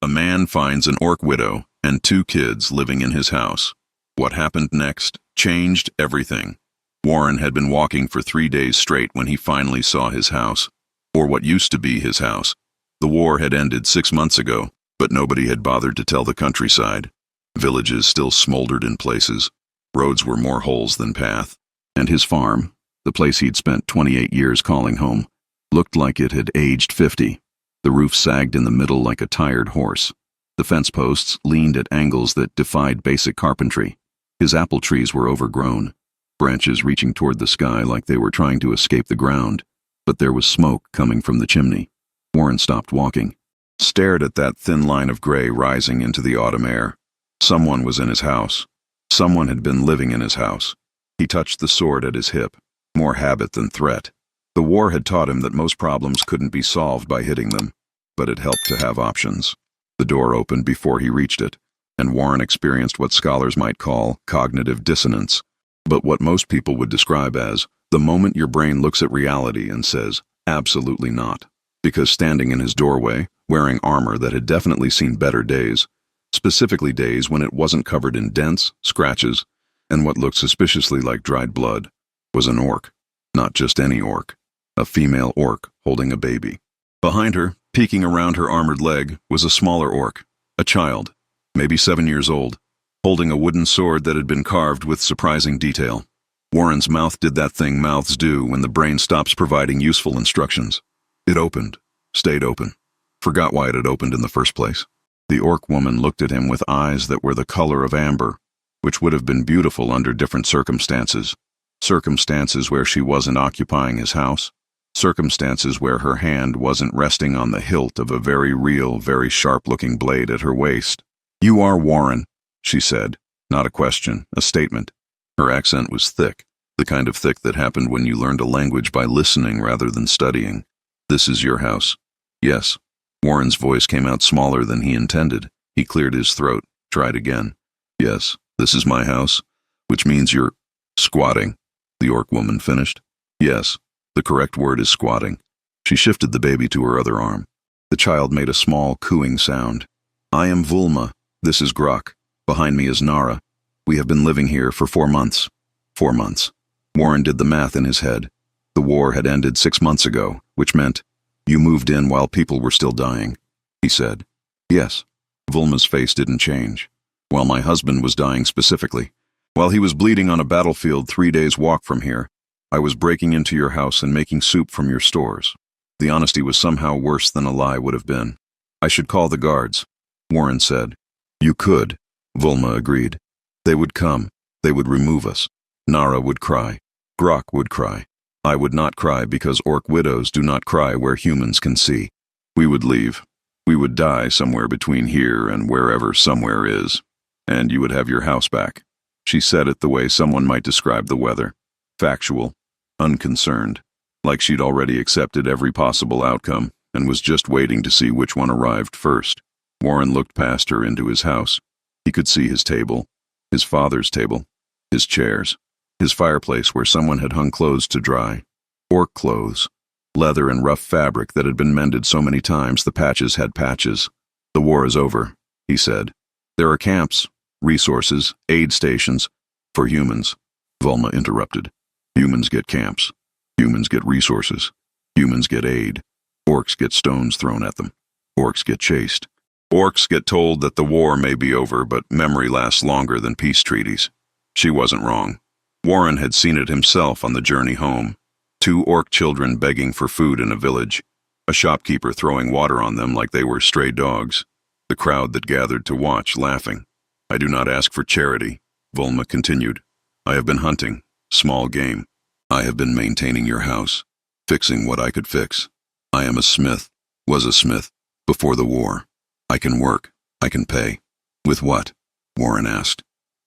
A man finds an orc widow and 2 kids living in his house. What happened next changed everything. Warren had been walking for 3 days straight when he finally saw his house, or what used to be his house. The war had ended 6 months ago, but nobody had bothered to tell the countryside. Villages still smoldered in places. Roads were more holes than path. And his farm, the place he'd spent 28 years calling home, looked like it had aged 50. The roof sagged in the middle like a tired horse. The fence posts leaned at angles that defied basic carpentry. His apple trees were overgrown, branches reaching toward the sky like they were trying to escape the ground, but there was smoke coming from the chimney. Warren stopped walking, stared at that thin line of gray rising into the autumn air. Someone was in his house. Someone had been living in his house. He touched the sword at his hip, more habit than threat. The war had taught him that most problems couldn't be solved by hitting them, but it helped to have options. The door opened before he reached it, and Warren experienced what scholars might call cognitive dissonance, but what most people would describe as the moment your brain looks at reality and says, absolutely not. Because standing in his doorway, wearing armor that had definitely seen better days, specifically days when it wasn't covered in dents, scratches, and what looked suspiciously like dried blood, was an orc. Not just any orc. A female orc holding a baby. Behind her, peeking around her armored leg, was a smaller orc, a child, maybe 7 years old, holding a wooden sword that had been carved with surprising detail. Warren's mouth did that thing mouths do when the brain stops providing useful instructions. It opened, stayed open, forgot why it had opened in the first place. The orc woman looked at him with eyes that were the color of amber, which would have been beautiful under different circumstances. Circumstances where she wasn't occupying his house. Circumstances where her hand wasn't resting on the hilt of a very real, very sharp-looking blade at her waist. "You are Warren," she said. Not a question, a statement. Her accent was thick, the kind of thick that happened when you learned a language by listening rather than studying. "This is your house." "Yes." Warren's voice came out smaller than he intended. He cleared his throat, tried again. "Yes, this is my house, which means you're squatting," the orc woman finished. "Yes. The correct word is squatting." She shifted the baby to her other arm. The child made a small, cooing sound. "I am Vulma. This is Grok. Behind me is Nara. We have been living here for 4 months. 4 months. Warren did the math in his head. The war had ended 6 months ago, which meant, "You moved in while people were still dying," he said. "Yes." Vulma's face didn't change. "While my husband was dying specifically. While he was bleeding on a battlefield 3 days' walk from here, I was breaking into your house and making soup from your stores." The honesty was somehow worse than a lie would have been. "I should call the guards," Warren said. "You could," Vulma agreed. "They would come. They would remove us. Nara would cry. Grok would cry. I would not cry because orc widows do not cry where humans can see. We would leave. We would die somewhere between here and wherever somewhere is. And you would have your house back." She said it the way someone might describe the weather. Factual, unconcerned, like she'd already accepted every possible outcome and was just waiting to see which one arrived first. Warren looked past her into his house. He could see his table, his father's table, his chairs, his fireplace where someone had hung clothes to dry. Orc clothes, leather and rough fabric that had been mended so many times the patches had patches. "The war is over," he said. "There are camps, resources, aid stations, for humans," Vulma interrupted. "Humans get camps. Humans get resources. Humans get aid. Orcs get stones thrown at them. Orcs get chased. Orcs get told that the war may be over, but memory lasts longer than peace treaties." She wasn't wrong. Warren had seen it himself on the journey home. 2 orc children begging for food in a village. A shopkeeper throwing water on them like they were stray dogs. The crowd that gathered to watch, laughing. "I do not ask for charity," Vulma continued. "I have been hunting. Small game. I have been maintaining your house, fixing what I could fix. I am a smith, was a smith, before the war. I can work, I can pay." "With what?" Warren asked.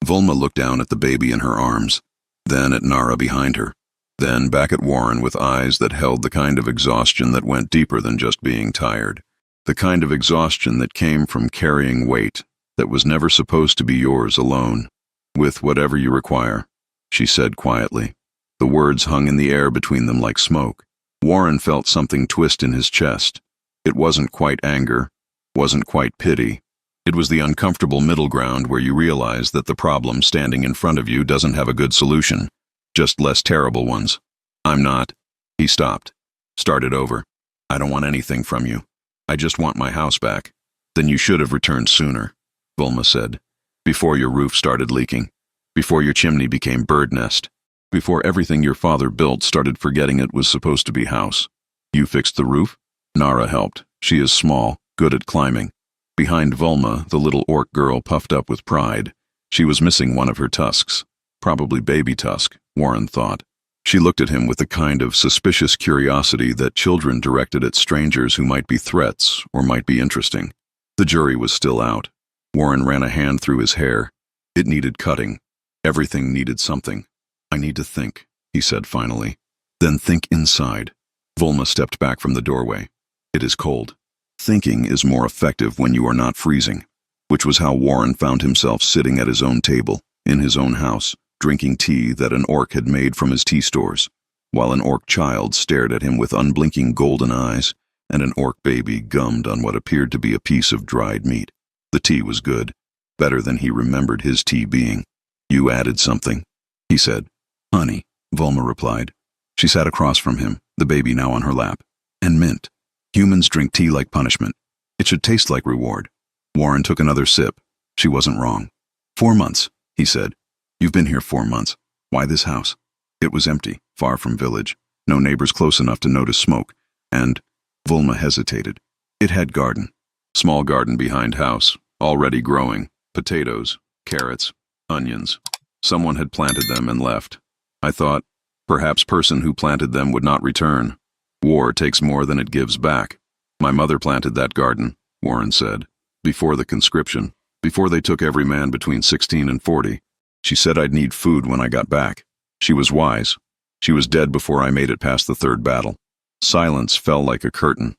Vulma looked down at the baby in her arms, then at Nara behind her, then back at Warren with eyes that held the kind of exhaustion that went deeper than just being tired. The kind of exhaustion that came from carrying weight that was never supposed to be yours alone. "With whatever you require," she said quietly. The words hung in the air between them like smoke. Warren felt something twist in his chest. It wasn't quite anger. wasn't quite pity. It was the uncomfortable middle ground where you realize that the problem standing in front of you doesn't have a good solution, just less terrible ones. I'm not. He stopped. Started over. I don't want anything from you. I just want my house back. Then you should have returned sooner, Volma said. Before your roof started leaking. Before your chimney became bird nest. Before everything your father built started forgetting it was supposed to be house. You fixed the roof? Nara helped. She is small, good at climbing. Behind Volma, the little orc girl puffed up with pride. She was missing one of her tusks. Probably baby tusk, Warren thought. She looked at him with the kind of suspicious curiosity that children directed at strangers who might be threats or might be interesting. The jury was still out. Warren ran a hand through his hair. It needed cutting. Everything needed something. I need to think, he said finally. Then think inside. Volma stepped back from the doorway. It is cold. Thinking is more effective when you are not freezing, which was how Warren found himself sitting at his own table, in his own house, drinking tea that an orc had made from his tea stores, while an orc child stared at him with unblinking golden eyes, and an orc baby gummed on what appeared to be a piece of dried meat. The tea was good, better than he remembered his tea being. You added something, he said. Honey, Volma replied. She sat across from him, the baby now on her lap. And mint. Humans drink tea like punishment. It should taste like reward. Warren took another sip. She wasn't wrong. 4 months, he said. You've been here 4 months. Why this house? It was empty, far from village. No neighbors close enough to notice smoke. And Volma hesitated. It had garden. Small garden behind house, already growing. Potatoes, carrots, onions. Someone had planted them and left. I thought, perhaps person who planted them would not return. War takes more than it gives back. My mother planted that garden, Warren said. Before the conscription. Before they took every man between 16 and 40. She said I'd need food when I got back. She was wise. She was dead before I made it past the third battle. Silence fell like a curtain.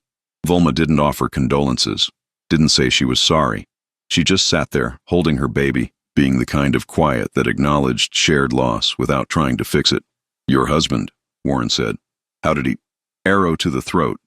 Volma didn't offer condolences. Didn't say she was sorry. She just sat there, holding her baby, being the kind of quiet that acknowledged shared loss without trying to fix it. Your husband, Warren said. How did he? Arrow to the throat,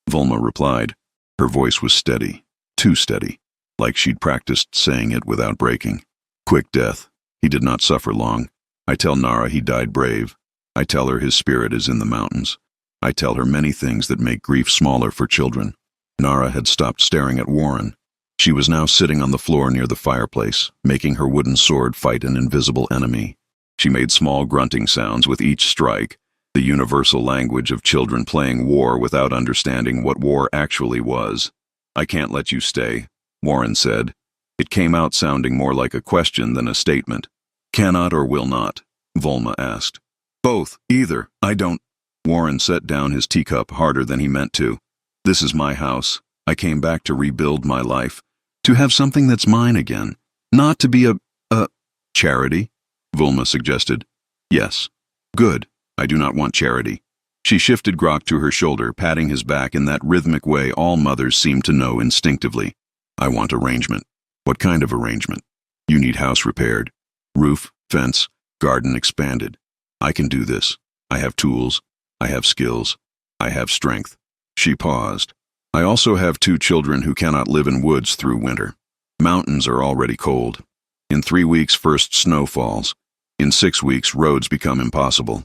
Volma replied. Her voice was steady, too steady, like she'd practiced saying it without breaking. Quick death. He did not suffer long. I tell Nara he died brave. I tell her his spirit is in the mountains. I tell her many things that make grief smaller for children. Nara had stopped staring at Warren. She was now sitting on the floor near the fireplace, making her wooden sword fight an invisible enemy. She made small grunting sounds with each strike, the universal language of children playing war without understanding what war actually was. I can't let you stay, Warren said. It came out sounding more like a question than a statement. Cannot or will not? Volma asked. Both, either, I don't. Warren set down his teacup harder than he meant to. This is my house. I came back to rebuild my life. To have something that's mine again. Not to be a charity, Volma suggested. Yes. Good. I do not want charity. She shifted Grok to her shoulder, patting his back in that rhythmic way all mothers seem to know instinctively. I want arrangement. What kind of arrangement? You need house repaired. Roof, fence, garden expanded. I can do this. I have tools. I have skills. I have strength. She paused. I also have 2 children who cannot live in woods through winter. Mountains are already cold. In 3 weeks, first snow falls. In 6 weeks, roads become impossible.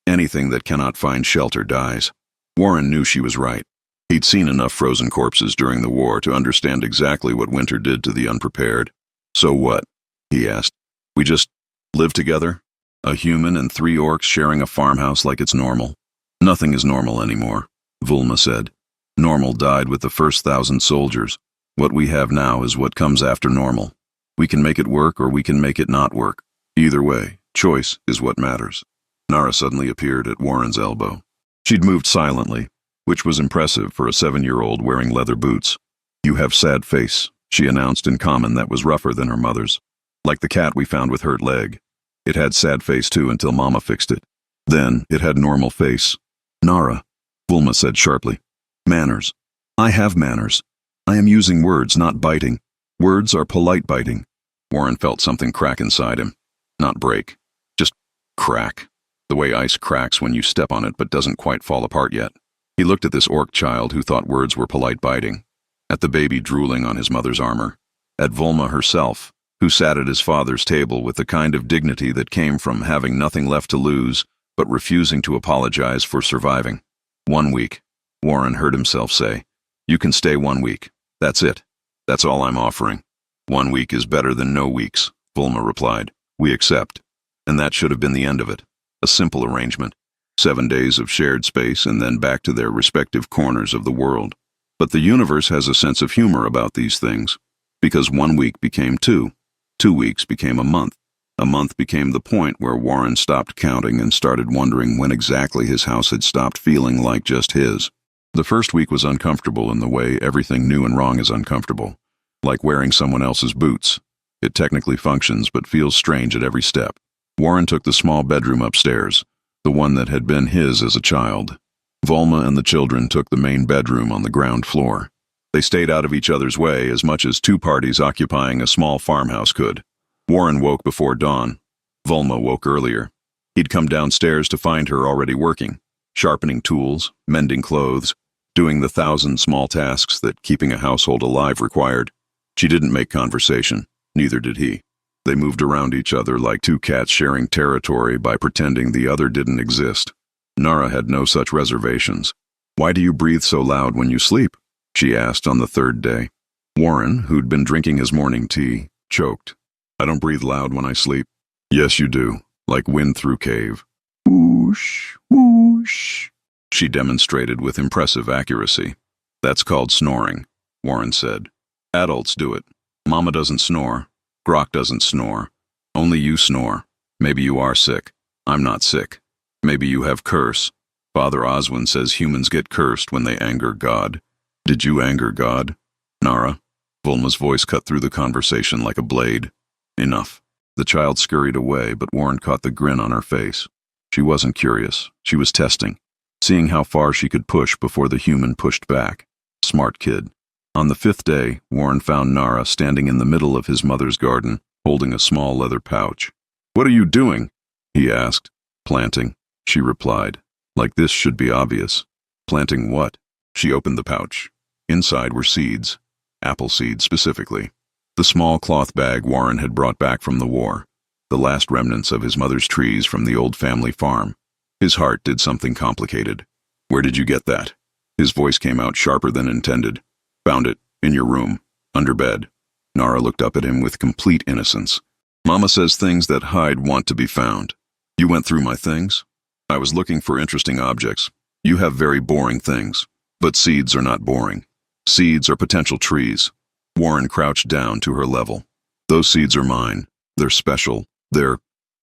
Anything that cannot find shelter dies. Warren knew she was right. He'd seen enough frozen corpses during the war to understand exactly what winter did to the unprepared. So what? He asked. We just live together? A human and 3 orcs sharing a farmhouse like it's normal? Nothing is normal anymore, Volma said. Normal died with the first 1,000 soldiers. What we have now is what comes after normal. We can make it work or we can make it not work. Either way, choice is what matters. Nara suddenly appeared at Warren's elbow. She'd moved silently, which was impressive for a 7-year-old wearing leather boots. You have sad face, she announced in common that was rougher than her mother's. Like the cat we found with hurt leg. It had sad face too until Mama fixed it. Then it had normal face. Nara, Volma said sharply. Manners. I have manners. I am using words, not biting. Words are polite biting. Warren felt something crack inside him. Not break. Just crack. The way ice cracks when you step on it but doesn't quite fall apart yet. He looked at this orc child who thought words were polite biting. At the baby drooling on his mother's armor. At Volma herself, who sat at his father's table with the kind of dignity that came from having nothing left to lose, but refusing to apologize for surviving. 1 week, Warren heard himself say. You can stay 1 week. That's it. That's all I'm offering. 1 week is better than no weeks, Volma replied. We accept. And that should have been the end of it. A simple arrangement. 7 days of shared space and then back to their respective corners of the world. But the universe has a sense of humor about these things. Because 1 week became 2. 2 weeks became a month. A month became the point where Warren stopped counting and started wondering when exactly his house had stopped feeling like just his. The first week was uncomfortable in the way everything new and wrong is uncomfortable. Like wearing someone else's boots. It technically functions but feels strange at every step. Warren took the small bedroom upstairs, the one that had been his as a child. Volma and the children took the main bedroom on the ground floor. They stayed out of each other's way as much as two parties occupying a small farmhouse could. Warren woke before dawn. Volma woke earlier. He'd come downstairs to find her already working, sharpening tools, mending clothes, doing the 1,000 small tasks that keeping a household alive required. She didn't make conversation, neither did he. They moved around each other like two cats sharing territory by pretending the other didn't exist. Nara had no such reservations. Why do you breathe so loud when you sleep? She asked on the third day. Warren, who'd been drinking his morning tea, choked. I don't breathe loud when I sleep. Yes, you do, like wind through cave. Whoosh, whoosh, she demonstrated with impressive accuracy. That's called snoring, Warren said. Adults do it. Mama doesn't snore. Grok doesn't snore. Only you snore. Maybe you are sick. I'm not sick. Maybe you have curse. Father Oswin says humans get cursed when they anger God. Did you anger God? Nara? Volma's voice cut through the conversation like a blade. Enough. The child scurried away, but Warren caught the grin on her face. She wasn't curious. She was testing, seeing how far she could push before the human pushed back. Smart kid. On the 5th day, Warren found Nara standing in the middle of his mother's garden, holding a small leather pouch. What are you doing? He asked. Planting, she replied. Like this should be obvious. Planting what? She opened the pouch. Inside were seeds. Apple seeds specifically. The small cloth bag Warren had brought back from the war. The last remnants of his mother's trees from the old family farm. His heart did something complicated. Where did you get that? His voice came out sharper than intended. Found it, in your room, under bed. Nara looked up at him with complete innocence. Mama says things that hide want to be found. You went through my things? I was looking for interesting objects. You have very boring things. But seeds are not boring. Seeds are potential trees. Warren crouched down to her level. Those seeds are mine. They're special. They're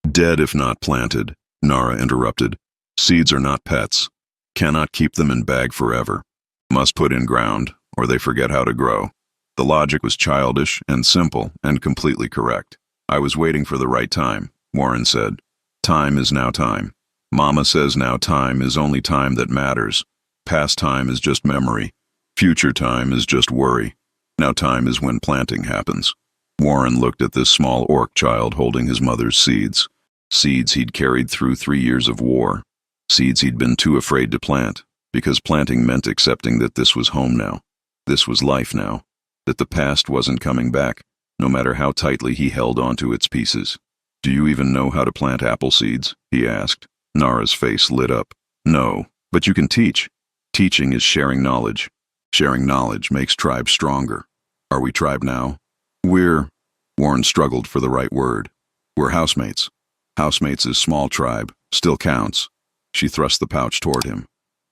dead if not planted, Nara interrupted. Seeds are not pets. Cannot keep them in bag forever. Must put in ground, or they forget how to grow. The logic was childish and simple and completely correct. I was waiting for the right time, Warren said. Time is now time. Mama says now time is only time that matters. Past time is just memory. Future time is just worry. Now time is when planting happens. Warren looked at this small orc child holding his mother's seeds. Seeds he'd carried through 3 years of war. Seeds he'd been too afraid to plant, because planting meant accepting that this was home now. This was life now. That the past wasn't coming back, no matter how tightly he held onto its pieces. Do you even know how to plant apple seeds? He asked. Nara's face lit up. No, but you can teach. Teaching is sharing knowledge. Sharing knowledge makes tribes stronger. Are we tribe now? Warren struggled for the right word. We're housemates. Housemates is small tribe, still counts. She thrust the pouch toward him.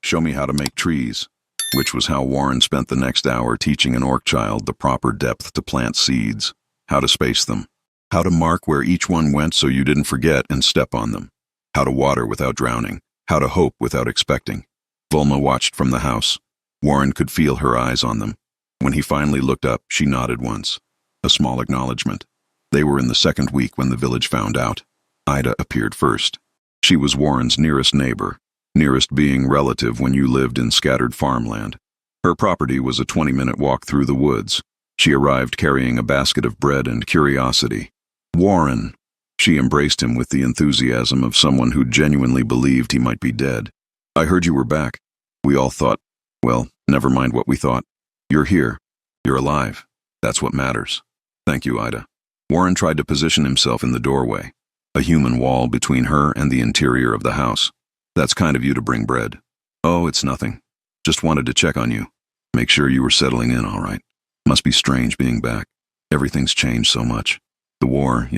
Show me how to make trees. Which was how Warren spent the next hour teaching an orc child the proper depth to plant seeds, how to space them, how to mark where each one went so you didn't forget and step on them, how to water without drowning, how to hope without expecting. Volma watched from the house. Warren could feel her eyes on them. When he finally looked up, she nodded once. A small acknowledgement. They were in the 2nd week when the village found out. Ida appeared first. She was Warren's nearest neighbor, nearest being relative when you lived in scattered farmland. Her property was a 20-minute walk through the woods. She arrived carrying a basket of bread and curiosity. Warren! She embraced him with the enthusiasm of someone who genuinely believed he might be dead. I heard you were back. We all thought, well, never mind what we thought. You're here. You're alive. That's what matters. Thank you, Ida. Warren tried to position himself in the doorway, a human wall between her and the interior of the house. That's kind of you to bring bread. Oh, it's nothing. Just wanted to check on you. Make sure you were settling in all right. Must be strange being back. Everything's changed so much. The war,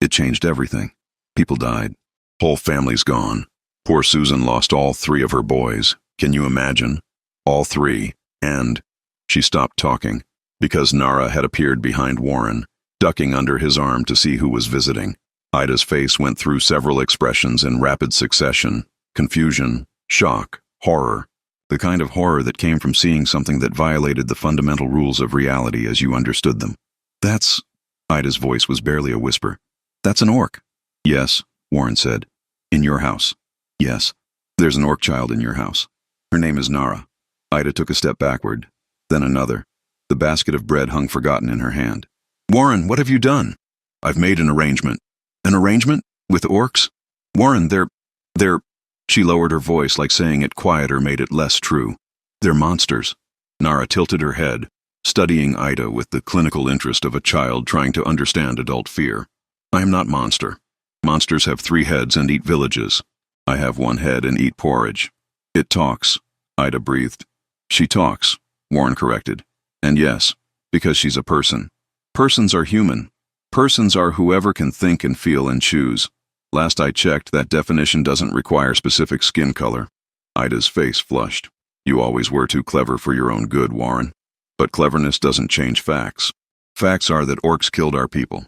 it changed everything. People died. Whole family's gone. Poor Susan lost all 3 of her boys. Can you imagine? All 3. And she stopped talking because Nara had appeared behind Warren, ducking under his arm to see who was visiting. Ida's face went through several expressions in rapid succession: confusion, shock, horror. The kind of horror that came from seeing something that violated the fundamental rules of reality as you understood them. That's... Ida's voice was barely a whisper. That's an orc. Yes, Warren said. In your house. Yes. There's an orc child in your house. Her name is Nara. Ida took a step backward, then another. The basket of bread hung forgotten in her hand. Warren, what have you done? I've made an arrangement. An arrangement? With orcs? Warren, they're... She lowered her voice like saying it quieter made it less true. They're monsters. Nara tilted her head, studying Ida with the clinical interest of a child trying to understand adult fear. I am not monster. Monsters have 3 heads and eat villages. I have 1 head and eat porridge. It talks, Ida breathed. She talks, Warren corrected. And yes, because she's a person. Persons are human. Persons are whoever can think and feel and choose. Last I checked, that definition doesn't require specific skin color. Ida's face flushed. You always were too clever for your own good, Warren. But cleverness doesn't change facts. Facts are that orcs killed our people.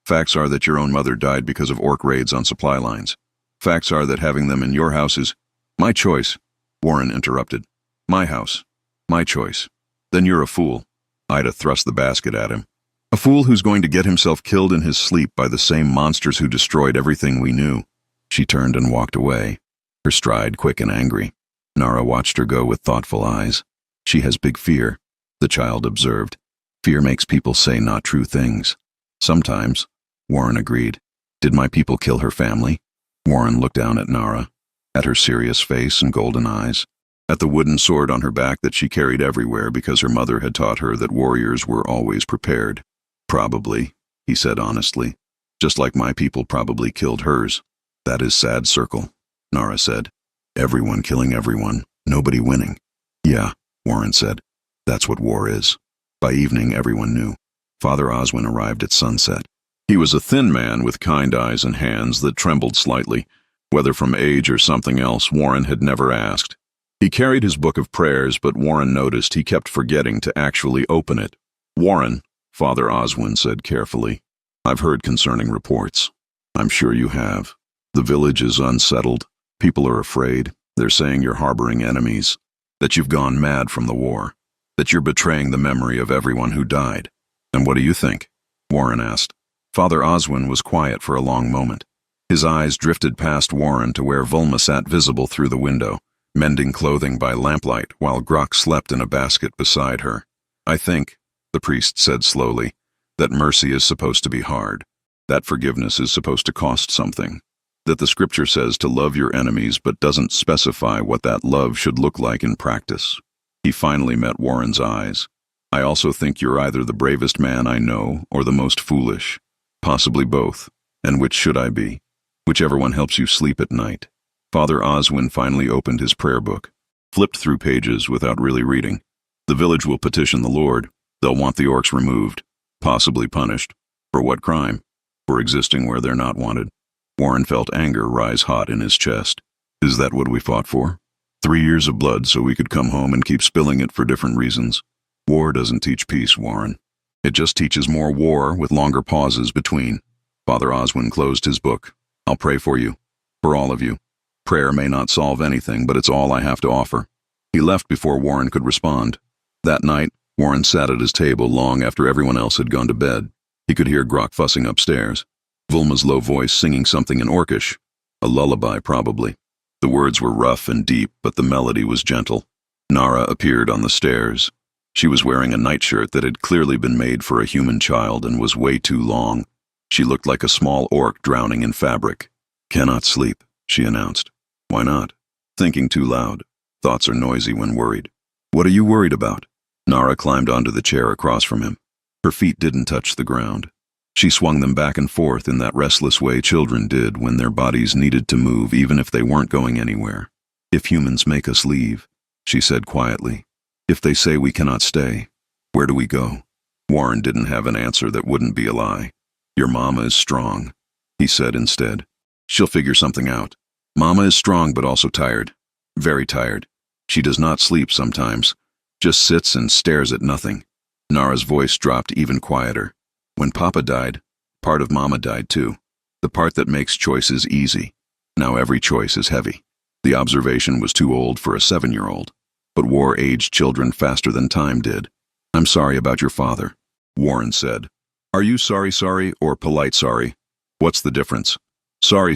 Facts are that your own mother died because of orc raids on supply lines. Facts are that having them in your house is... My choice, Warren interrupted. My house. My choice. Then you're a fool. Ida thrust the basket at him. A fool who's going to get himself killed in his sleep by the same monsters who destroyed everything we knew. She turned and walked away, her stride quick and angry. Nara watched her go with thoughtful eyes. She has big fear, the child observed. Fear makes people say not true things. Sometimes, Warren agreed. Did my people kill her family? Warren looked down at Nara, at her serious face and golden eyes, at the wooden sword on her back that she carried everywhere because her mother had taught her that warriors were always prepared. Probably, he said honestly, just like my people probably killed hers. That is sad circle, Nara said. Everyone killing everyone, nobody winning. Yeah, Warren said. That's what war is. By evening, everyone knew. Father Oswin arrived at sunset. He was a thin man with kind eyes and hands that trembled slightly. Whether from age or something else, Warren had never asked. He carried his book of prayers, but Warren noticed he kept forgetting to actually open it. Warren, Father Oswin said carefully, I've heard concerning reports. I'm sure you have. The village is unsettled. People are afraid. They're saying you're harboring enemies, that you've gone mad from the war, that you're betraying the memory of everyone who died. And what do you think? Warren asked. Father Oswin was quiet for a long moment. His eyes drifted past Warren to where Vulma sat visible through the window, mending clothing by lamplight while Grok slept in a basket beside her. I think, the priest said slowly, that mercy is supposed to be hard, that forgiveness is supposed to cost something, that the scripture says to love your enemies but doesn't specify what that love should look like in practice. He finally met Warren's eyes. I also think you're either the bravest man I know or the most foolish. Possibly both. And which should I be? Whichever one helps you sleep at night. Father Oswin finally opened his prayer book, flipped through pages without really reading. The village will petition the Lord. They'll want the orcs removed, possibly punished. For what crime? For existing where they're not wanted. Warren felt anger rise hot in his chest. Is that what we fought for? 3 years of blood so we could come home and keep spilling it for different reasons. War doesn't teach peace, Warren. It just teaches more war with longer pauses between. Father Oswin closed his book. I'll pray for you. For all of you. Prayer may not solve anything, but it's all I have to offer. He left before Warren could respond. That night, Warren sat at his table long after everyone else had gone to bed. He could hear Grok fussing upstairs. Vulma's low voice singing something in Orcish. A lullaby, probably. The words were rough and deep, but the melody was gentle. Nara appeared on the stairs. She was wearing a nightshirt that had clearly been made for a human child and was way too long. She looked like a small orc drowning in fabric. Cannot sleep, she announced. Why not? Thinking too loud. Thoughts are noisy when worried. What are you worried about? Nara climbed onto the chair across from him. Her feet didn't touch the ground. She swung them back and forth in that restless way children did when their bodies needed to move even if they weren't going anywhere. "If humans make us leave," she said quietly. "If they say we cannot stay, where do we go?" Warren didn't have an answer that wouldn't be a lie. "Your mama is strong," he said instead. "She'll figure something out. Mama is strong but also tired. Very tired. She does not sleep sometimes. Just sits and stares at nothing." Nara's voice dropped even quieter. "When Papa died, part of Mama died too. The part that makes choices easy. Now every choice is heavy." The observation was too old for a 7-year-old, but war aged children faster than time did. "I'm sorry about your father," Warren said. "Are you sorry or polite sorry? What's the difference? Sorry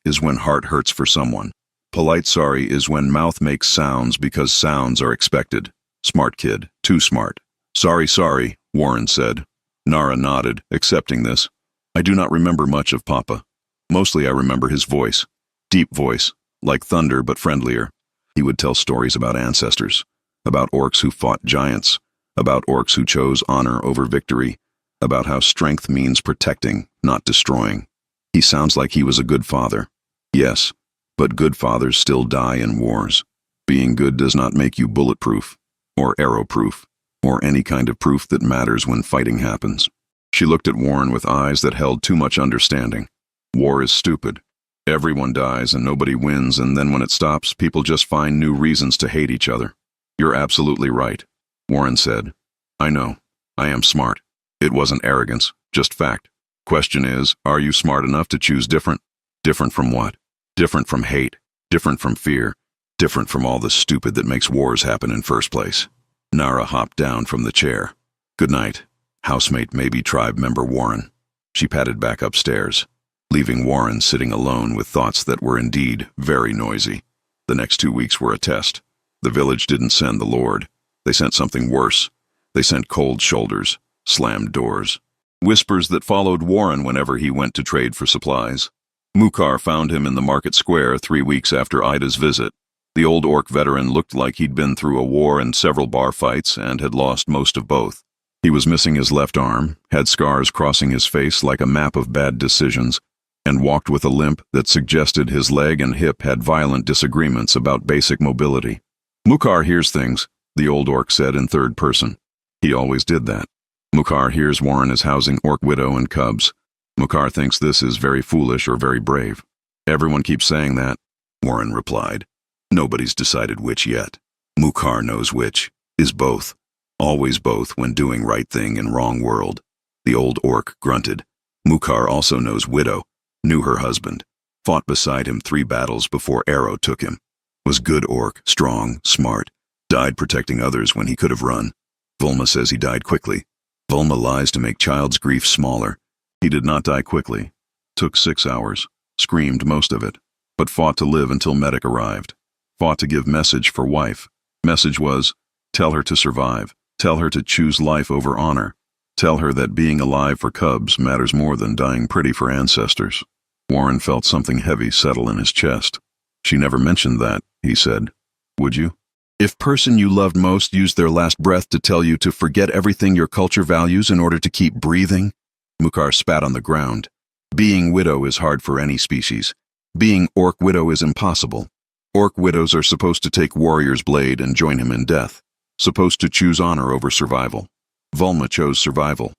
is when heart hurts for someone. Polite sorry is when mouth makes sounds because sounds are expected. Smart kid, too smart." Sorry, Warren said. Nara nodded, accepting this. "I do not remember much of Papa. Mostly I remember his voice. Deep voice, like thunder but friendlier. He would tell stories about ancestors, about orcs who fought giants, about orcs who chose honor over victory, about how strength means protecting, not destroying. He sounds like he was a good father. Yes, but good fathers still die in wars. Being good does not make you bulletproof, or arrow-proof, or any kind of proof that matters when fighting happens." She looked at Warren with eyes that held too much understanding. "War is stupid. Everyone dies and nobody wins, and then when it stops, people just find new reasons to hate each other." "You're absolutely right," Warren said. "I know. I am smart. It wasn't arrogance, just fact. Question is, are you smart enough to choose different? Different from what? Different from hate, different from fear, different from all the stupid that makes wars happen in first place." Nara hopped down from the chair. "Good night, housemate, maybe tribe member Warren." She padded back upstairs, leaving Warren sitting alone with thoughts that were indeed very noisy. The next 2 weeks were a test. The village didn't send the Lord. They sent something worse. They sent cold shoulders, slammed doors, whispers that followed Warren whenever he went to trade for supplies. Mukhar found him in the market square 3 weeks after Ida's visit. The old orc veteran looked like he'd been through a war and several bar fights and had lost most of both. He was missing his left arm, had scars crossing his face like a map of bad decisions, and walked with a limp that suggested his leg and hip had violent disagreements about basic mobility. "Mukhar hears things," the old orc said in third person. He always did that. Mukhar hears Warren is housing orc widow and cubs. Mukhar thinks this is very foolish or very brave. "Everyone keeps saying that," Warren replied. "Nobody's decided which yet. Mukhar knows which, is both. Always both when doing right thing in wrong world." The old orc grunted. "Mukhar also knows widow, knew her husband, fought beside him 3 battles before Arrow took him. Was good orc, strong, smart, died protecting others when he could have run. Volma says he died quickly. Volma lies to make child's grief smaller. He did not die quickly. Took 6 hours, screamed most of it, but fought to live until medic arrived. Fought to give message for wife. Message was, tell her to survive, tell her to choose life over honor, tell her that being alive for cubs matters more than dying pretty for ancestors." Warren felt something heavy settle in his chest. "She never mentioned that," he said. "Would you? If person you loved most used their last breath to tell you to forget everything your culture values in order to keep breathing?" Mukhar spat on the ground. "Being widow is hard for any species. Being orc widow is impossible. Orc widows are supposed to take warrior's blade and join him in death. Supposed to choose honor over survival. Volma chose survival.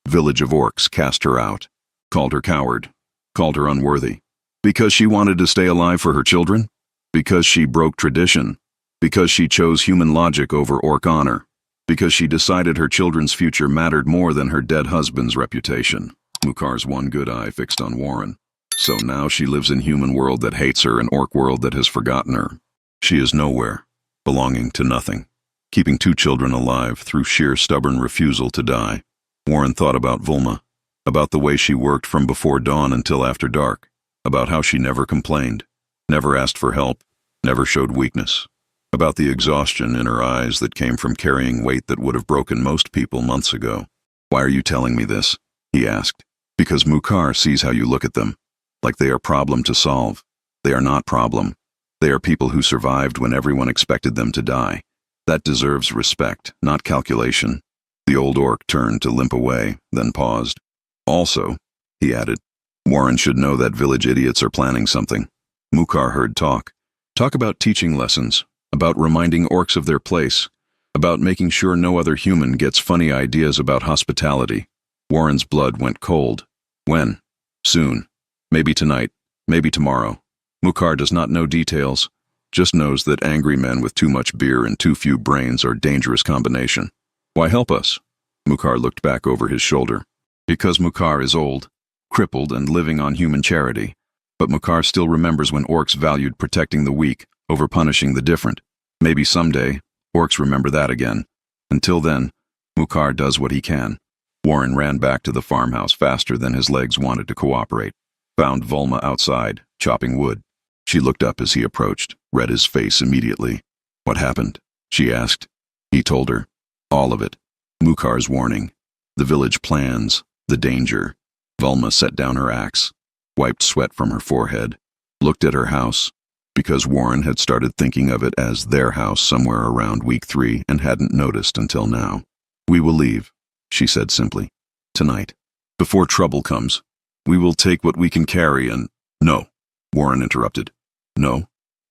Village of orcs cast her out. Called her coward. Called her unworthy. Because she wanted to stay alive for her children? Because she broke tradition? Because she chose human logic over orc honor? Because she decided her children's future mattered more than her dead husband's reputation?" Mukhar's one good eye fixed on Warren. "So now she lives in human world that hates her and orc world that has forgotten her. She is nowhere, belonging to nothing, keeping 2 children alive through sheer stubborn refusal to die." Warren thought about Volma, about the way she worked from before dawn until after dark, about how she never complained, never asked for help, never showed weakness, about the exhaustion in her eyes that came from carrying weight that would have broken most people months ago. "Why are you telling me this?" he asked. "Because Mukhar sees how you look at them, like they are problem to solve. They are not problem. They are people who survived when everyone expected them to die. That deserves respect, not calculation. The old orc turned to limp away, then paused. Also, he added, Warren should know that village idiots are planning something. Mukhar heard talk. Talk about teaching lessons, about reminding orcs of their place, about making sure no other human gets funny ideas about hospitality. Warren's blood went cold. When? Soon. Maybe tonight. Maybe tomorrow. Mukhar does not know details, just knows that angry men with too much beer and too few brains are a dangerous combination. Why help us? Mukhar looked back over his shoulder. Because Mukhar is old, crippled and living on human charity. But Mukhar still remembers when orcs valued protecting the weak over punishing the different. Maybe someday, orcs remember that again. Until then, Mukhar does what he can. Warren ran back to the farmhouse faster than his legs wanted to cooperate. Found Volma outside, chopping wood. She looked up as he approached, read his face immediately. What happened? She asked. He told her. All of it. Mukhar's warning. The village plans. The danger. Volma set down her axe, wiped sweat from her forehead, looked at her house, because Warren had started thinking of it as their house somewhere around week 3 and hadn't noticed until now. We will leave, she said simply. Tonight. Before trouble comes. We will take what we can carry and— No, Warren interrupted.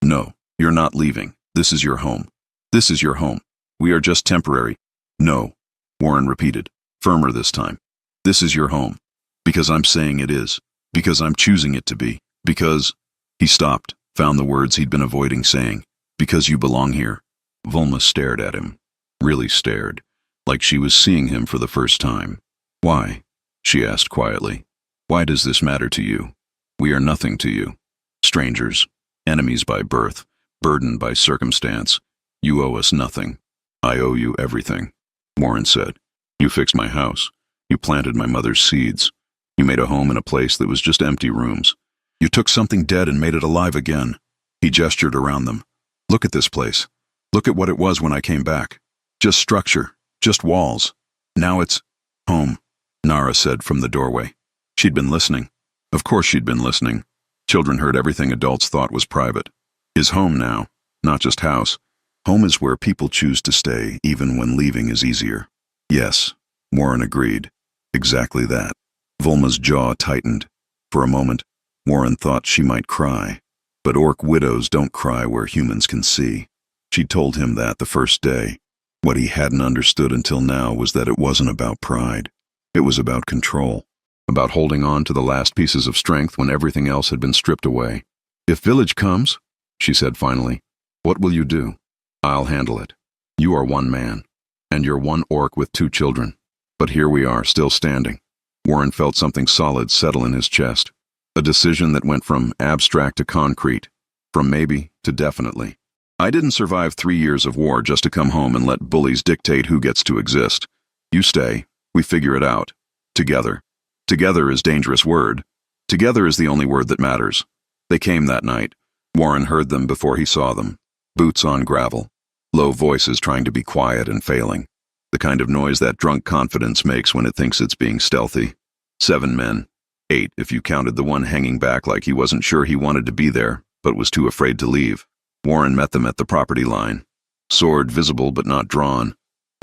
No, you're not leaving. This is your home. This is your home. We are just temporary. No, Warren repeated, firmer this time. This is your home. Because I'm saying it is. Because I'm choosing it to be. Because— He stopped, found the words he'd been avoiding saying. Because you belong here. Volma stared at him. Really stared. Like she was seeing him for the first time. Why? She asked quietly. Why does this matter to you? We are nothing to you. Strangers. Enemies by birth. Burdened by circumstance. You owe us nothing. I owe you everything. Warren said. You fixed my house. You planted my mother's seeds. You made a home in a place that was just empty rooms. You took something dead and made it alive again. He gestured around them. Look at this place. Look at what it was when I came back. Just structure. Just walls. Now it's— Home, Nara said from the doorway. She'd been listening. Of course she'd been listening. Children heard everything adults thought was private. His home now, not just house. Home is where people choose to stay even when leaving is easier. Yes, Warren agreed. Exactly that. Volma's jaw tightened. For a moment, Warren thought she might cry. But orc widows don't cry where humans can see. She'd told him that the first day. What he hadn't understood until now was that it wasn't about pride. It was about control. About holding on to the last pieces of strength when everything else had been stripped away. If village comes, she said finally, what will you do? I'll handle it. You are one man. And you're one orc with 2 children. But here we are, still standing. Warren felt something solid settle in his chest. A decision that went from abstract to concrete. From maybe to definitely. I didn't survive 3 years of war just to come home and let bullies dictate who gets to exist. You stay. We figure it out. Together. Together is a dangerous word. Together is the only word that matters. They came that night. Warren heard them before he saw them. Boots on gravel. Low voices trying to be quiet and failing. The kind of noise that drunk confidence makes when it thinks it's being stealthy. 7 men. 8 if you counted the one hanging back like he wasn't sure he wanted to be there, but was too afraid to leave. Warren met them at the property line. Sword visible but not drawn.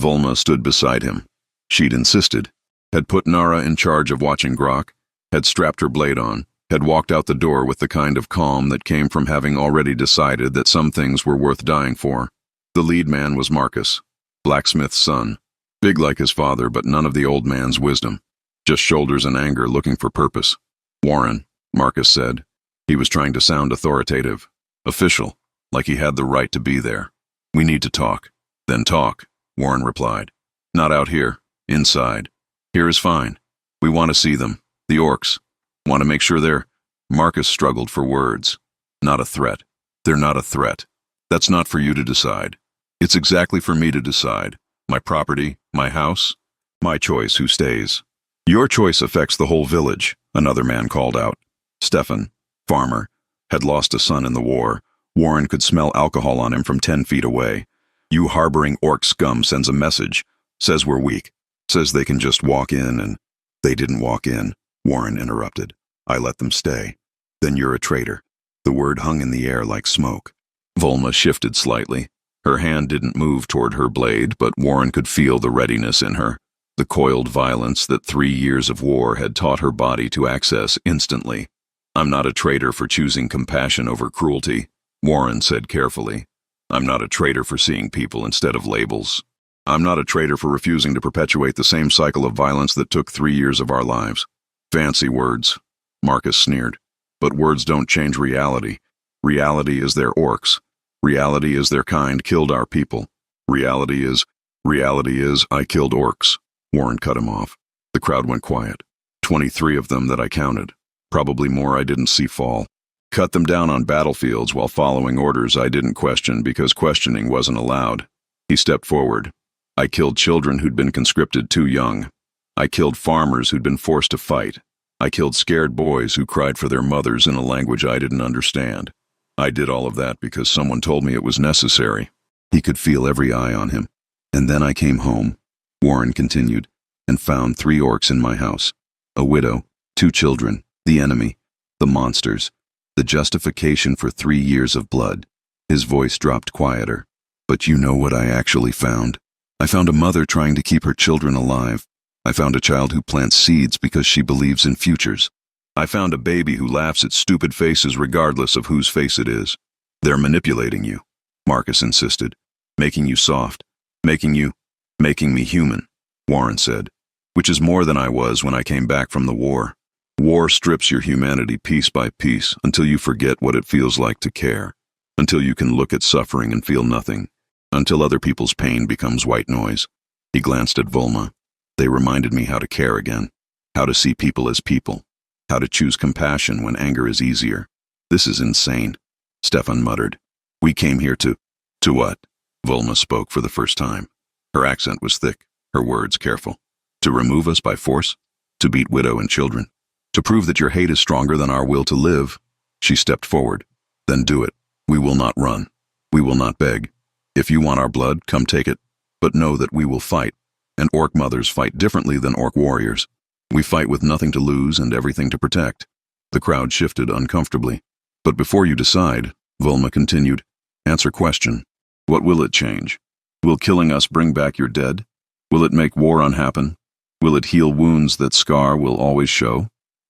Volma stood beside him. She'd insisted. Had put Nara in charge of watching Grok. Had strapped her blade on. Had walked out the door with the kind of calm that came from having already decided that some things were worth dying for. The lead man was Marcus, blacksmith's son. Big like his father, but none of the old man's wisdom. Just shoulders and anger looking for purpose. Warren, Marcus said. He was trying to sound authoritative. Official, like he had the right to be there. We need to talk. Then talk, Warren replied. Not out here, inside. Here is fine. We want to see them, the orcs. Want to make sure they're— Marcus struggled for words. Not a threat. They're not a threat. That's not for you to decide. It's exactly for me to decide. My property, my house, my choice who stays. Your choice affects the whole village, another man called out. Stefan, farmer, had lost a son in the war. Warren could smell alcohol on him from 10 feet away. You harboring orc scum sends a message. Says we're weak. Says they can just walk in and— They didn't walk in, Warren interrupted. I let them stay. Then you're a traitor. The word hung in the air like smoke. Volma shifted slightly. Her hand didn't move toward her blade, but Warren could feel the readiness in her, the coiled violence that 3 years of war had taught her body to access instantly. "I'm not a traitor for choosing compassion over cruelty," Warren said carefully. "I'm not a traitor for seeing people instead of labels. I'm not a traitor for refusing to perpetuate the same cycle of violence that took 3 years of our lives." "Fancy words," Marcus sneered. "But words don't change reality. Reality is their orcs. Reality is their kind killed our people. Reality is, I killed orcs." Warren cut him off. The crowd went quiet. 23 of them that I counted. Probably more I didn't see fall. Cut them down on battlefields while following orders I didn't question because questioning wasn't allowed. He stepped forward. "I killed children who'd been conscripted too young. I killed farmers who'd been forced to fight. I killed scared boys who cried for their mothers in a language I didn't understand. I did all of that because someone told me it was necessary." He could feel every eye on him. "And then I came home," Warren continued, "and found 3 orcs in my house. A widow, 2 children, the enemy, the monsters, the justification for 3 years of blood." His voice dropped quieter. "But you know what I actually found? I found a mother trying to keep her children alive. I found a child who plants seeds because she believes in futures. I found a baby who laughs at stupid faces regardless of whose face it is. They're manipulating you," Marcus insisted. "Making you soft. Making me human," Warren said. "Which is more than I was when I came back from the war. War strips your humanity piece by piece until you forget what it feels like to care. Until you can look at suffering and feel nothing. Until other people's pain becomes white noise." He glanced at Volma. "They reminded me how to care again. How to see people as people. How to choose compassion when anger is easier. This is insane," Stefan muttered. "We came here to what?" Volma spoke for the first time. Her accent was thick, her words careful. "To remove us by force? To beat widow and children? To prove that your hate is stronger than our will to live?" She stepped forward. "Then do it. We will not run. We will not beg. If you want our blood, come take it. But know that we will fight. And orc mothers fight differently than orc warriors. We fight with nothing to lose and everything to protect." The crowd shifted uncomfortably. "But before you decide," Volma continued, "answer question. What will it change? Will killing us bring back your dead? Will it make war unhappen? Will it heal wounds that scar will always show?"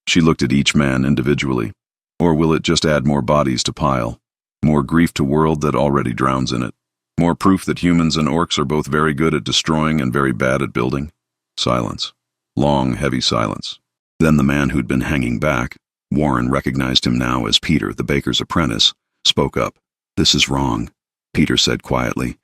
She looked at each man individually. "Or will it just add more bodies to pile? More grief to world that already drowns in it? More proof that humans and orcs are both very good at destroying and very bad at building?" Silence. Long, heavy silence. Then the man who'd been hanging back, Warren recognized him now as Peter, the baker's apprentice, spoke up. "This is wrong," Peter said quietly.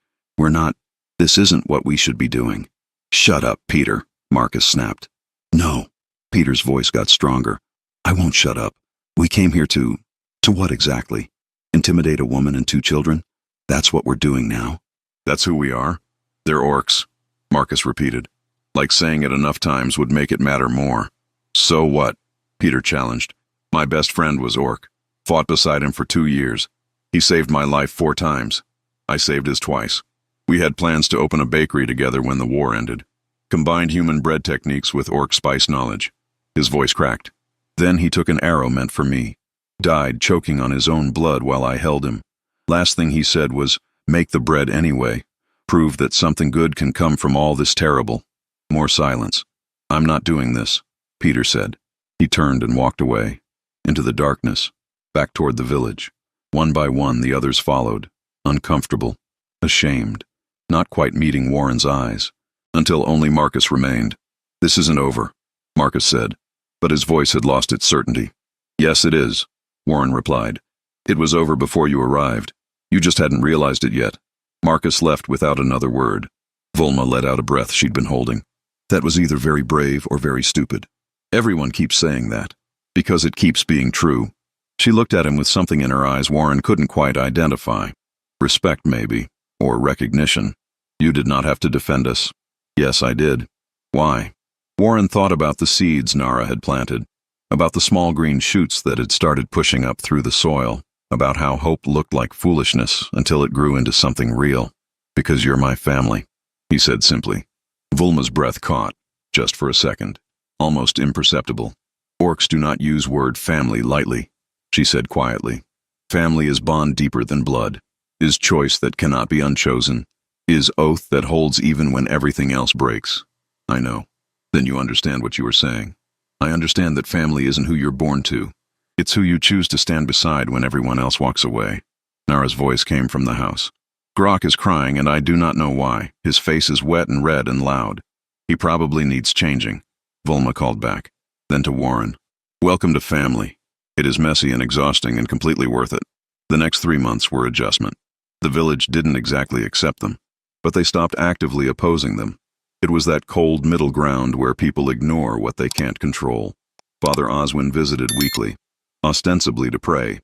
This isn't what we should be doing." "Shut up, Peter," Marcus snapped. "No." Peter's voice got stronger. "I won't shut up. We came here to what exactly? Intimidate a woman and 2 children? That's what we're doing now." "That's who we are. They're orcs," Marcus repeated. Like saying it enough times would make it matter more. "So what?" Peter challenged. "My best friend was orc. Fought beside him for 2 years. He saved my life 4 times. I saved his twice. We had plans to open a bakery together when the war ended. Combined human bread techniques with orc spice knowledge." His voice cracked. "Then he took an arrow meant for me. Died choking on his own blood while I held him. Last thing he said was, 'Make the bread anyway. Prove that something good can come from all this terrible.'" More silence. "I'm not doing this," Peter said. He turned and walked away. Into the darkness. Back toward the village. One by one the others followed. Uncomfortable. Ashamed. Not quite meeting Warren's eyes. Until only Marcus remained. "This isn't over," Marcus said. But his voice had lost its certainty. "Yes, it is," Warren replied. "It was over before you arrived. You just hadn't realized it yet." Marcus left without another word. Volma let out a breath she'd been holding. "That was either very brave or very stupid. Everyone keeps saying that. Because it keeps being true." She looked at him with something in her eyes Warren couldn't quite identify. Respect, maybe. Or recognition. "You did not have to defend us." "Yes, I did." "Why?" Warren thought about the seeds Nara had planted. About the small green shoots that had started pushing up through the soil. About how hope looked like foolishness until it grew into something real. "Because you're my family," he said simply. Volma's breath caught, just for a second. Almost imperceptible. "Orcs do not use word family lightly," she said quietly. "Family is bond deeper than blood. is choice that cannot be unchosen, is oath that holds even when everything else breaks. I know. Then you understand what you were saying. I understand that family isn't who you're born to. It's who you choose to stand beside when everyone else walks away. Nara's voice came from the house. Grok is crying, and I do not know why. His face is wet and red and loud. He probably needs changing. Volma called back. Then to Warren. Welcome to family. It is messy and exhausting and completely worth it. The next 3 months were adjustment. The village didn't exactly accept them, but they stopped actively opposing them. It was that cold middle ground where people ignore what they can't control. Father Oswin visited weekly, ostensibly to pray,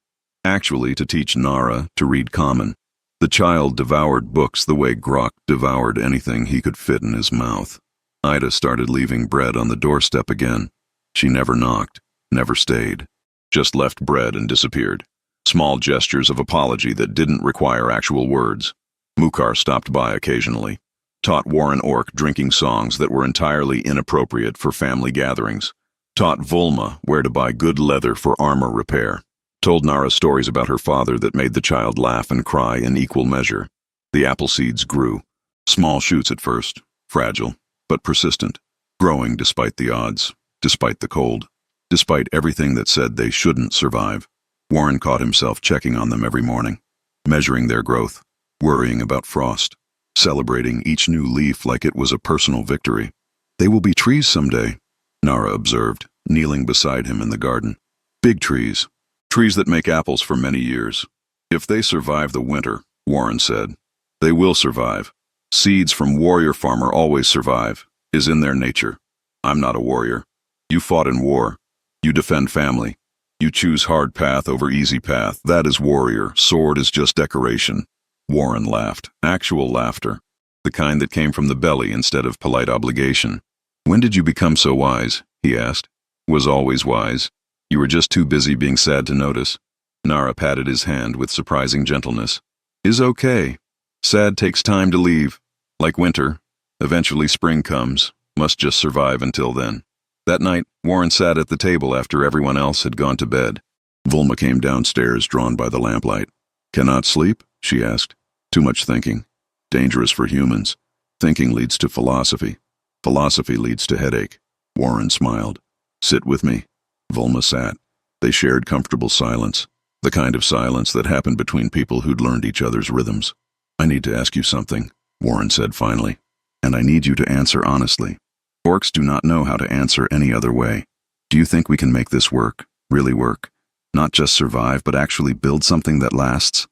actually to teach Nara to read Common. The child devoured books the way Grok devoured anything he could fit in his mouth. Ida started leaving bread on the doorstep again. She never knocked, never stayed, just left bread and disappeared. Small gestures of apology that didn't require actual words. Mukhar stopped by occasionally, taught Warren Orc drinking songs that were entirely inappropriate for family gatherings, taught Volma where to buy good leather for armor repair, told Nara stories about her father that made the child laugh and cry in equal measure. The apple seeds grew. Small shoots at first, fragile, but persistent, growing despite the odds, despite the cold, despite everything that said they shouldn't survive. Warren caught himself checking on them every morning, measuring their growth, worrying about frost, celebrating each new leaf like it was a personal victory. They will be trees someday, Nara observed, kneeling beside him in the garden. Big trees, trees that make apples for many years. If they survive the winter, Warren said, they will survive. Seeds from warrior farmer always survive, is in their nature. I'm not a warrior. You fought in war. You defend family. You choose hard path over easy path. That is warrior. Sword is just decoration. Warren laughed. Actual laughter. The kind that came from the belly instead of polite obligation. When did you become so wise? He asked. Was always wise. You were just too busy being sad to notice. Nara patted his hand with surprising gentleness. Is okay. Sad takes time to leave. Like winter. Eventually spring comes. Must just survive until then. That night, Warren sat at the table after everyone else had gone to bed. Volma came downstairs, drawn by the lamplight. Cannot sleep? She asked. Too much thinking. Dangerous for humans. Thinking leads to philosophy. Philosophy leads to headache. Warren smiled. Sit with me. Volma sat. They shared comfortable silence. The kind of silence that happened between people who'd learned each other's rhythms. I need to ask you something, Warren said finally. And I need you to answer honestly. Orcs do not know how to answer any other way. Do you think we can make this work, really work? Not just survive, but actually build something that lasts?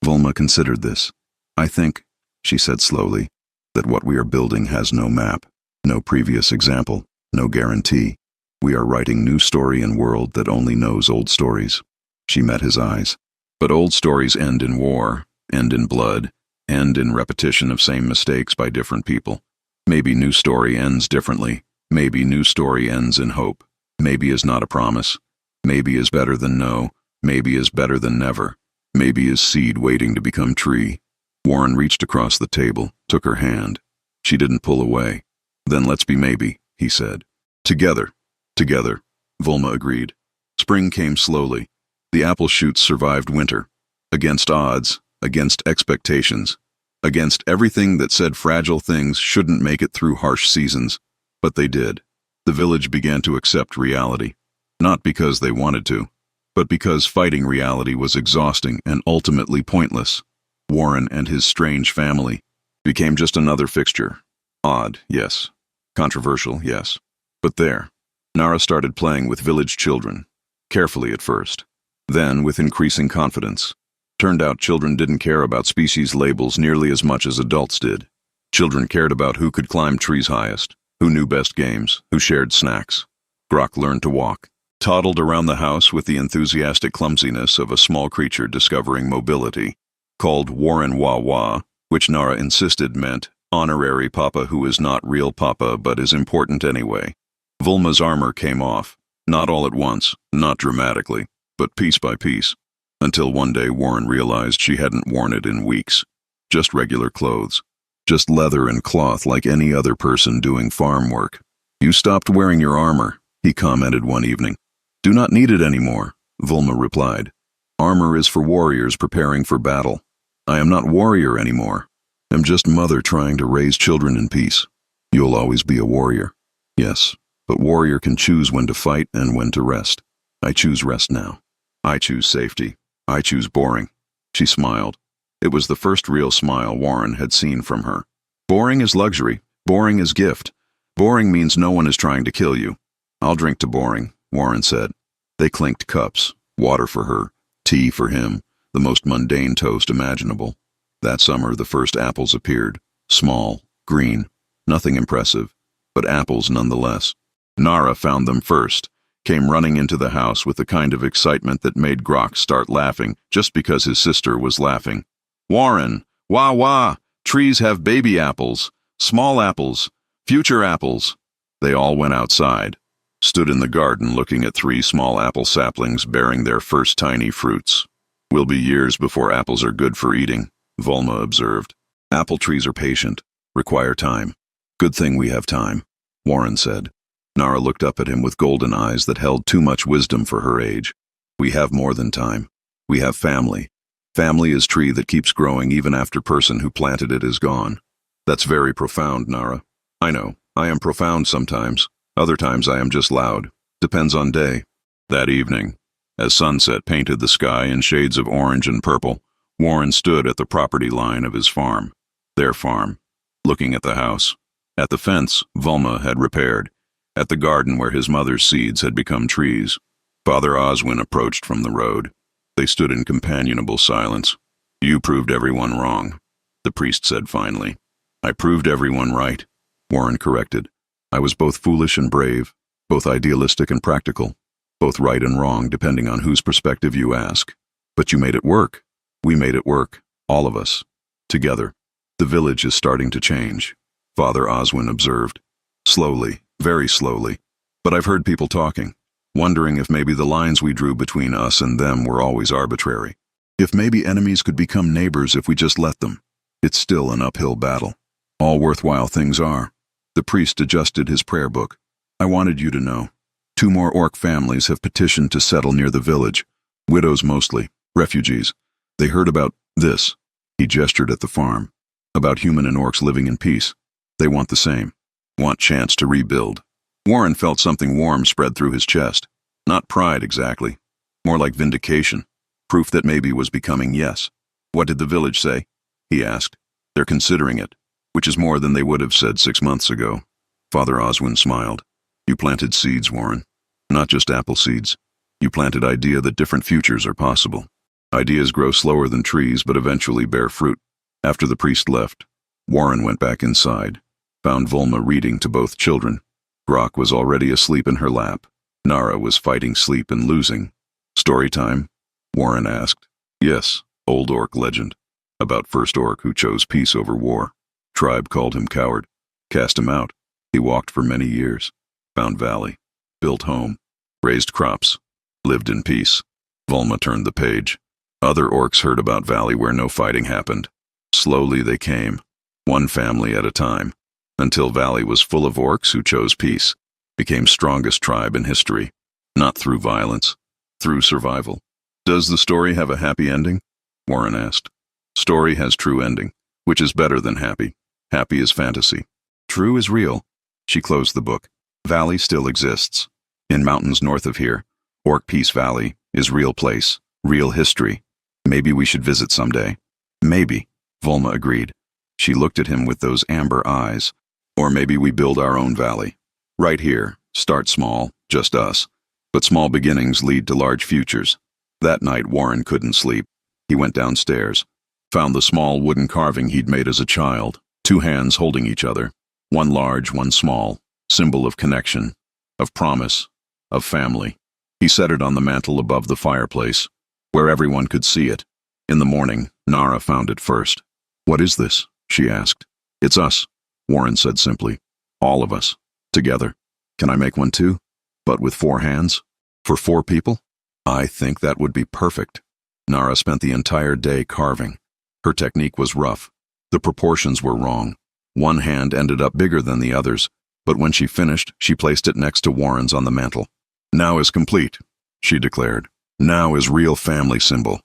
Volma considered this. I think, she said slowly, that what we are building has no map, no previous example, no guarantee. We are writing new story in world that only knows old stories. She met his eyes. But old stories end in war, end in blood, end in repetition of same mistakes by different people. Maybe new story ends differently. Maybe new story ends in hope. Maybe is not a promise. Maybe is better than no. Maybe is better than never. Maybe is seed waiting to become tree. Warren reached across the table, took her hand. She didn't pull away. Then let's be maybe, he said. Together. Together. Volma agreed. Spring came slowly. The apple shoots survived winter. Against odds, against expectations. Against everything that said fragile things shouldn't make it through harsh seasons. But they did. The village began to accept reality. Not because they wanted to, but because fighting reality was exhausting and ultimately pointless. Warren and his strange family became just another fixture. Odd, yes. Controversial, yes. But there. Nara started playing with village children. Carefully at first. Then with increasing confidence. Turned out children didn't care about species labels nearly as much as adults did. Children cared about who could climb trees highest, who knew best games, who shared snacks. Grok learned to walk, toddled around the house with the enthusiastic clumsiness of a small creature discovering mobility, called Warren Wah Wah, which Nara insisted meant honorary papa who is not real papa but is important anyway. Volma's armor came off, not all at once, not dramatically, but piece by piece. Until one day Warren realized she hadn't worn it in weeks. Just regular clothes. Just leather and cloth like any other person doing farm work. You stopped wearing your armor, he commented one evening. Do not need it anymore, Volma replied. Armor is for warriors preparing for battle. I am not warrior anymore. I'm just mother trying to raise children in peace. You'll always be a warrior. Yes, but warrior can choose when to fight and when to rest. I choose rest now. I choose safety. I choose boring. She smiled. It was the first real smile Warren had seen from her. Boring is luxury. Boring is gift. Boring means no one is trying to kill you. I'll drink to boring, Warren said. They clinked cups, water for her, tea for him, the most mundane toast imaginable. That summer the first apples appeared, small, green, nothing impressive, but apples nonetheless. Nara found them first, came running into the house with the kind of excitement that made Grok start laughing just because his sister was laughing. Warren, wah wah, trees have baby apples, small apples, future apples. They all went outside, stood in the garden looking at 3 small apple saplings bearing their first tiny fruits. Will be years before apples are good for eating, Volma observed. Apple trees are patient, require time. Good thing we have time, Warren said. Nara looked up at him with golden eyes that held too much wisdom for her age. We have more than time. We have family. Family is tree that keeps growing even after person who planted it is gone. That's very profound, Nara. I know, I am profound sometimes. Other times I am just loud. Depends on day. That evening, as sunset painted the sky in shades of orange and purple, Warren stood at the property line of his farm. Their farm. Looking at the house. At the fence Volma had repaired. At the garden where his mother's seeds had become trees. Father Oswin approached from the road. They stood in companionable silence. You proved everyone wrong, the priest said finally. I proved everyone right, Warren corrected. I was both foolish and brave, both idealistic and practical, both right and wrong depending on whose perspective you ask. But you made it work. We made it work, all of us, together. The village is starting to change, Father Oswin observed. Slowly, very slowly. But I've heard people talking, wondering if maybe the lines we drew between us and them were always arbitrary. If maybe enemies could become neighbors if we just let them. It's still an uphill battle. All worthwhile things are. The priest adjusted his prayer book. I wanted you to know. 2 more orc families have petitioned to settle near the village. Widows mostly, refugees. They heard about this. He gestured at the farm. About human and orcs living in peace. They want the same. Want chance to rebuild. Warren felt something warm spread through his chest. Not pride exactly. More like vindication. Proof that maybe was becoming yes. What did the village say? He asked. They're considering it, which is more than they would have said 6 months ago. Father Oswin smiled. You planted seeds, Warren. Not just apple seeds. You planted idea that different futures are possible. Ideas grow slower than trees but eventually bear fruit. After the priest left, Warren went back inside, found Volma reading to both children. Grok was already asleep in her lap. Nara was fighting sleep and losing. Story time? Warren asked. Yes, old orc legend. About first orc who chose peace over war. Tribe called him coward. Cast him out. He walked for many years. Found valley. Built home. Raised crops. Lived in peace. Volma turned the page. Other orcs heard about valley where no fighting happened. Slowly they came. One family at a time. Until valley was full of orcs who chose peace. Became strongest tribe in history. Not through violence. Through survival. Does the story have a happy ending? Warren asked. Story has true ending, which is better than happy. Happy is fantasy. True is real. She closed the book. Valley still exists. In mountains north of here, Orc Peace Valley is real place, real history. Maybe we should visit someday. Maybe, Volma agreed. She looked at him with those amber eyes. Or maybe we build our own valley. Right here, start small, just us. But small beginnings lead to large futures. That night Warren couldn't sleep. He went downstairs. Found the small wooden carving he'd made as a child. 2 hands holding each other. One large, one small. Symbol of connection. Of promise. Of family. He set it on the mantel above the fireplace, where everyone could see it. In the morning, Nara found it first. What is this? She asked. It's us, Warren said simply. All of us. Together. Can I make one too? But with 4 hands? For 4 people? I think that would be perfect. Nara spent the entire day carving. Her technique was rough. The proportions were wrong. One hand ended up bigger than the others, but when she finished, she placed it next to Warren's on the mantel. Now is complete, she declared. Now is real family symbol.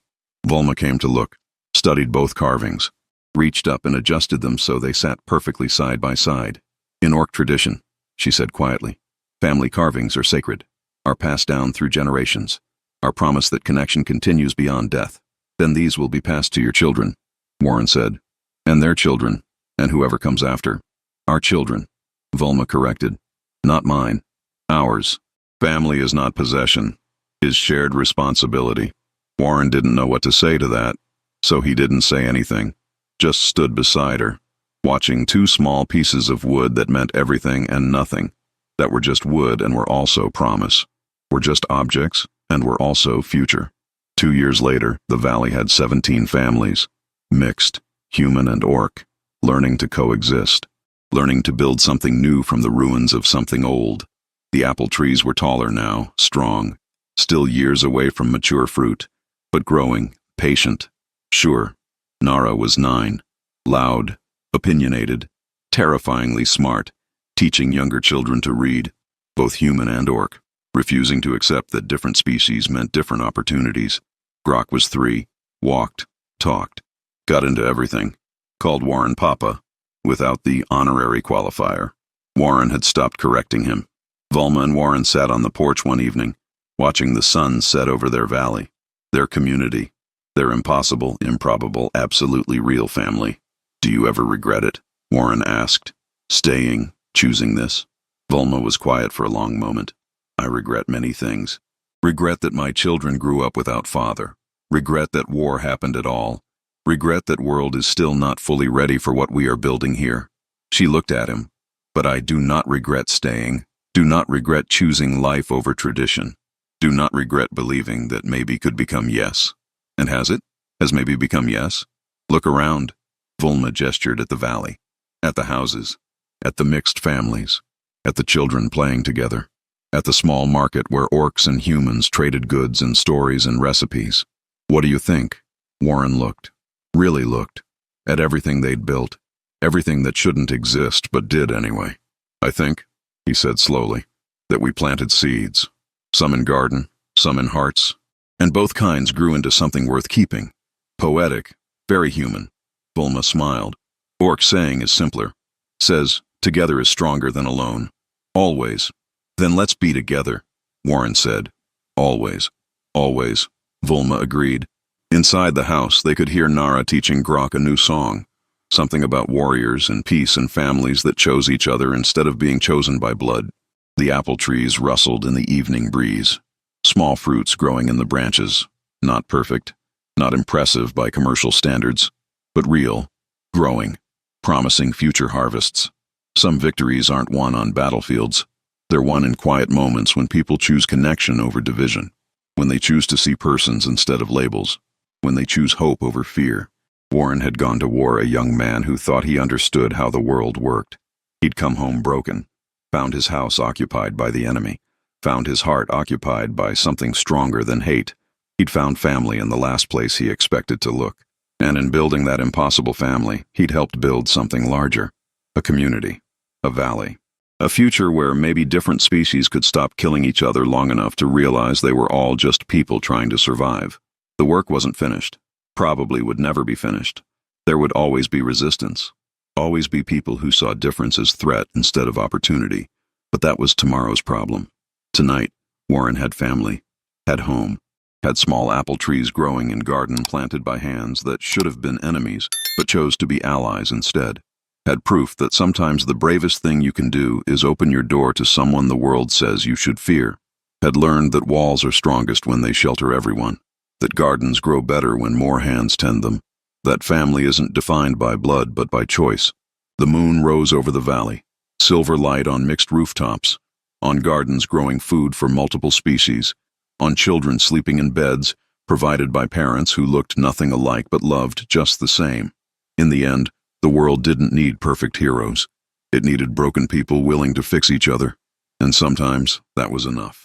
Volma came to look. studied both carvings, reached up and adjusted them so they sat perfectly side by side. In Orc tradition, she said quietly, family carvings are sacred, are passed down through generations, are promise that connection continues beyond death. Then these will be passed to your children, Warren said, and their children, and whoever comes after. Our children, Volma corrected. Not mine. Ours. Family is not possession, is shared responsibility. Warren didn't know what to say to that, so he didn't say anything, just stood beside her, watching two small pieces of wood that meant everything and nothing, that were just wood and were also promise, were just objects and were also future. 2 years later, the valley had 17 families, mixed, human and orc, learning to coexist, learning to build something new from the ruins of something old. The apple trees were taller now, strong, still years away from mature fruit, but growing, patient. Sure, Nara was 9, loud, opinionated, terrifyingly smart, teaching younger children to read, both human and orc, refusing to accept that different species meant different opportunities. Grok was 3, walked, talked, got into everything, called Warren Papa, without the honorary qualifier. Warren had stopped correcting him. Volma and Warren sat on the porch one evening, watching the sun set over their valley, their community, their impossible, improbable, absolutely real family. Do you ever regret it? Warren asked. Staying, choosing this? Volma was quiet for a long moment. I regret many things. Regret that my children grew up without father. Regret that war happened at all. Regret that world is still not fully ready for what we are building here. She looked at him. But I do not regret staying. Do not regret choosing life over tradition. Do not regret believing that maybe could become yes. And has it? Has maybe become yes? Look around. Volma gestured at the valley, at the houses, at the mixed families, at the children playing together, at the small market where orcs and humans traded goods and stories and recipes. What do you think? Warren looked, really looked, at everything they'd built, everything that shouldn't exist but did anyway. I think, he said slowly, that we planted seeds, some in garden, some in hearts, and both kinds grew into something worth keeping. Poetic, very human. Volma smiled. Orc saying is simpler. Says, together is stronger than alone. Always. Then let's be together, Warren said. Always. Always. Volma agreed. Inside the house, they could hear Nara teaching Grok a new song. Something about warriors and peace and families that chose each other instead of being chosen by blood. The apple trees rustled in the evening breeze. Small fruits growing in the branches. Not perfect. Not impressive by commercial standards. But real. Growing. Promising future harvests. Some victories aren't won on battlefields. They're won in quiet moments when people choose connection over division. When they choose to see persons instead of labels. When they choose hope over fear. Warren had gone to war a young man who thought he understood how the world worked. He'd come home broken. Found his house occupied by the enemy. Found his heart occupied by something stronger than hate. He'd found family in the last place he expected to look. And in building that impossible family, he'd helped build something larger. A community. A valley. A future where maybe different species could stop killing each other long enough to realize they were all just people trying to survive. The work wasn't finished. Probably would never be finished. There would always be resistance. Always be people who saw difference as threat instead of opportunity. But that was tomorrow's problem. Tonight, Warren had family. Had home. Had small apple trees growing in garden planted by hands that should have been enemies, but chose to be allies instead. Had proof that sometimes the bravest thing you can do is open your door to someone the world says you should fear. Had learned that walls are strongest when they shelter everyone. That gardens grow better when more hands tend them. That family isn't defined by blood but by choice. The moon rose over the valley. Silver light on mixed rooftops. On gardens growing food for multiple species. On children sleeping in beds, provided by parents who looked nothing alike but loved just the same. In the end, the world didn't need perfect heroes. It needed broken people willing to fix each other. And sometimes that was enough.